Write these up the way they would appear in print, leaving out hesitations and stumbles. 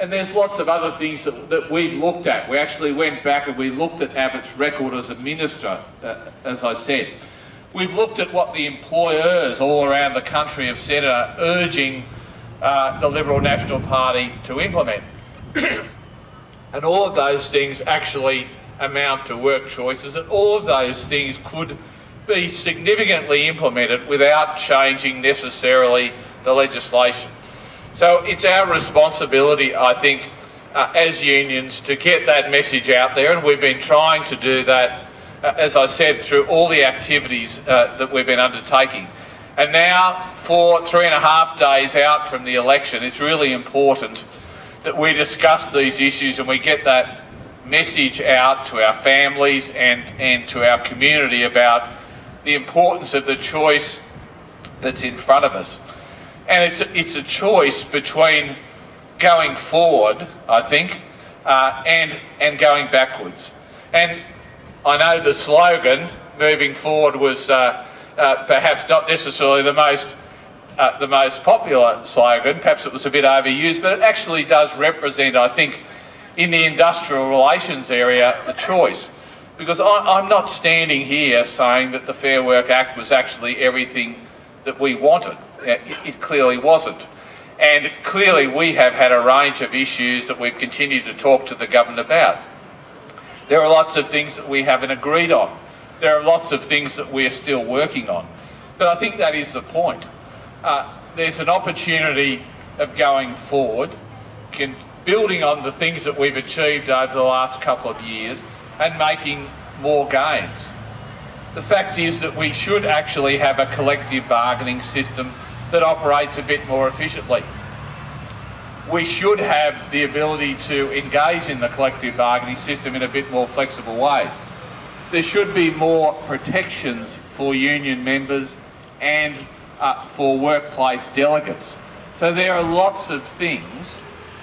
And there's lots of other things that we've looked at. We actually went back and we looked at Abbott's record as a minister, as I said. We've looked at what the employers all around the country have said and are urging the Liberal National Party to implement. And all of those things actually amount to work choices, and all of those things could be significantly implemented without changing necessarily the legislation. So it's our responsibility, I think, as unions to get that message out there, and we've been trying to do that, as I said, through all the activities that we've been undertaking. And now, for 3.5 days out from the election, it's really important that we discuss these issues and we get that message out to our families and to our community about the importance of the choice that's in front of us. And it's a choice between going forward, I think, and going backwards. And I know the slogan, moving forward, was perhaps not necessarily the most popular slogan. Perhaps it was a bit overused, but it actually does represent, I think, in the industrial relations area, the choice. Because I'm not standing here saying that the Fair Work Act was actually everything that we wanted. It clearly wasn't. And clearly we have had a range of issues that we've continued to talk to the government about. There are lots of things that we haven't agreed on. There are lots of things that we're still working on. But I think that is the point. There's an opportunity of going forward, building on the things that we've achieved over the last couple of years and making more gains. The fact is that we should actually have a collective bargaining system that operates a bit more efficiently. We should have the ability to engage in the collective bargaining system in a bit more flexible way. There should be more protections for union members and for workplace delegates. So there are lots of things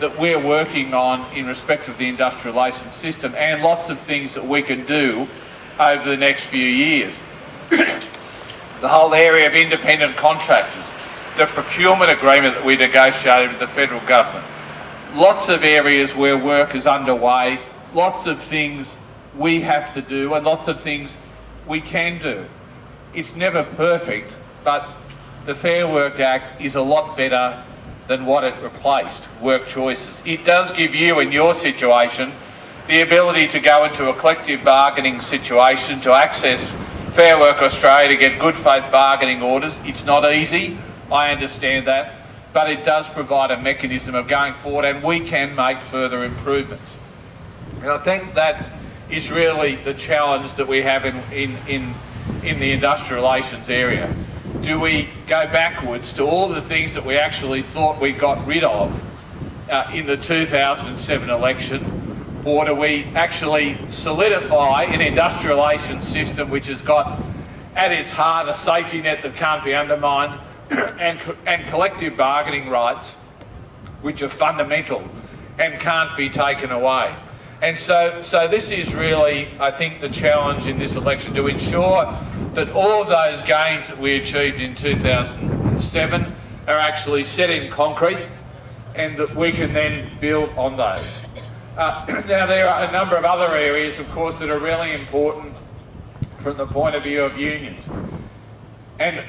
that we're working on in respect of the industrial relations system, and lots of things that we can do over the next few years. The whole area of independent contractors, the procurement agreement that we negotiated with the federal government, lots of areas where work is underway, lots of things we have to do and lots of things we can do. It's never perfect, but the Fair Work Act is a lot better than what it replaced, work choices. It does give you, in your situation, the ability to go into a collective bargaining situation, to access Fair Work Australia, to get good faith bargaining orders. It's not easy, I understand that, but it does provide a mechanism of going forward, and we can make further improvements. And I think that is really the challenge that we have in the industrial relations area. Do we go backwards to all the things that we actually thought we got rid of in the 2007 election, or do we actually solidify an industrial relations system which has got at its heart a safety net that can't be undermined and collective bargaining rights which are fundamental and can't be taken away? And so this is really, I think, the challenge in this election, to ensure that all of those gains that we achieved in 2007 are actually set in concrete and that we can then build on those. Now, there are a number of other areas, of course, that are really important from the point of view of unions and your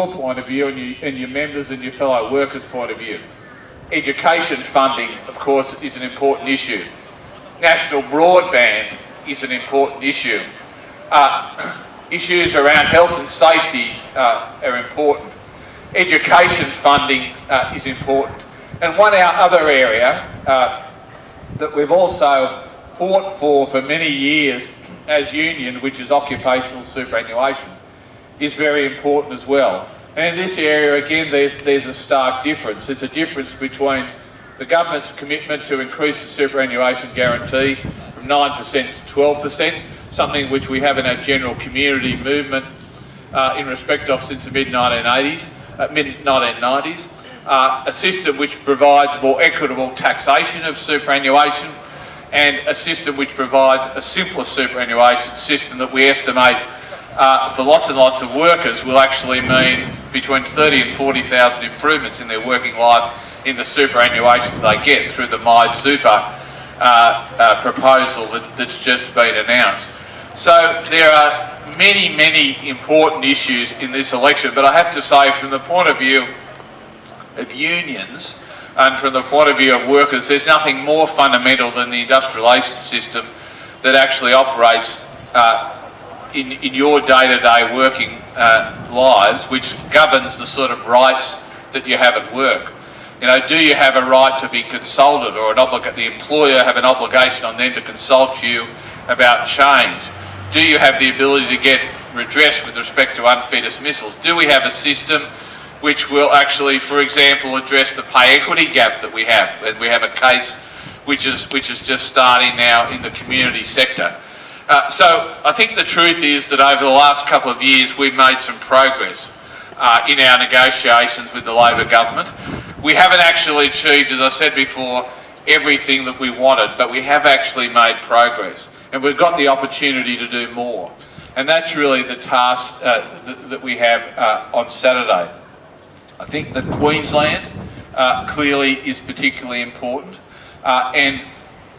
point of view and your members and your fellow workers' point of view. Education funding, of course, is an important issue. National broadband is an important issue. Issues around health and safety are important. Education funding is important. And one other area that we've also fought for many years as union, which is occupational superannuation, is very important as well. And in this area, again, there's a stark difference. There's a difference between the government's commitment to increase the superannuation guarantee from 9% to 12%, something which we have in our general community movement in respect of since the mid-1990s, a system which provides more equitable taxation of superannuation, and a system which provides a simpler superannuation system that we estimate for lots and lots of workers will actually mean between 30 and 40,000 improvements in their working life in the superannuation they get through the MySuper proposal that's just been announced. So there are many important issues in this election, but I have to say, from the point of view of unions and from the point of view of workers, there's nothing more fundamental than the industrial relations system that actually operates in your day-to-day working lives, which governs the sort of rights that you have at work. You know, do you have a right to be consulted, or the employer have an obligation on them to consult you about change? Do you have the ability to get redress with respect to unfair dismissals? Do we have a system which will actually, for example, address the pay equity gap that we have? And we have a case which is just starting now in the community sector. So I think the truth is that over the last couple of years we've made some progress in our negotiations with the Labor government. We haven't actually achieved, as I said before, everything that we wanted, but we have actually made progress, and we've got the opportunity to do more. And that's really the task that we have on Saturday. I think that Queensland clearly is particularly important, and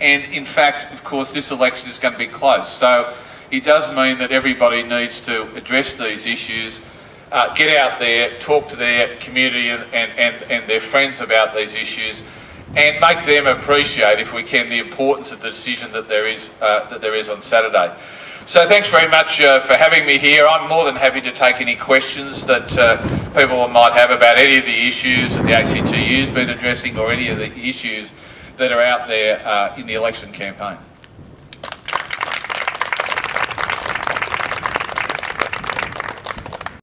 in fact, of course, this election is going to be close. So it does mean that everybody needs to address these issues, get out there, talk to their community and their friends about these issues, and make them appreciate, if we can, the importance of the decision that there is on Saturday. So thanks very much for having me here. I'm more than happy to take any questions that people might have about any of the issues that the ACTU's been addressing, or any of the issues that are out there in the election campaign.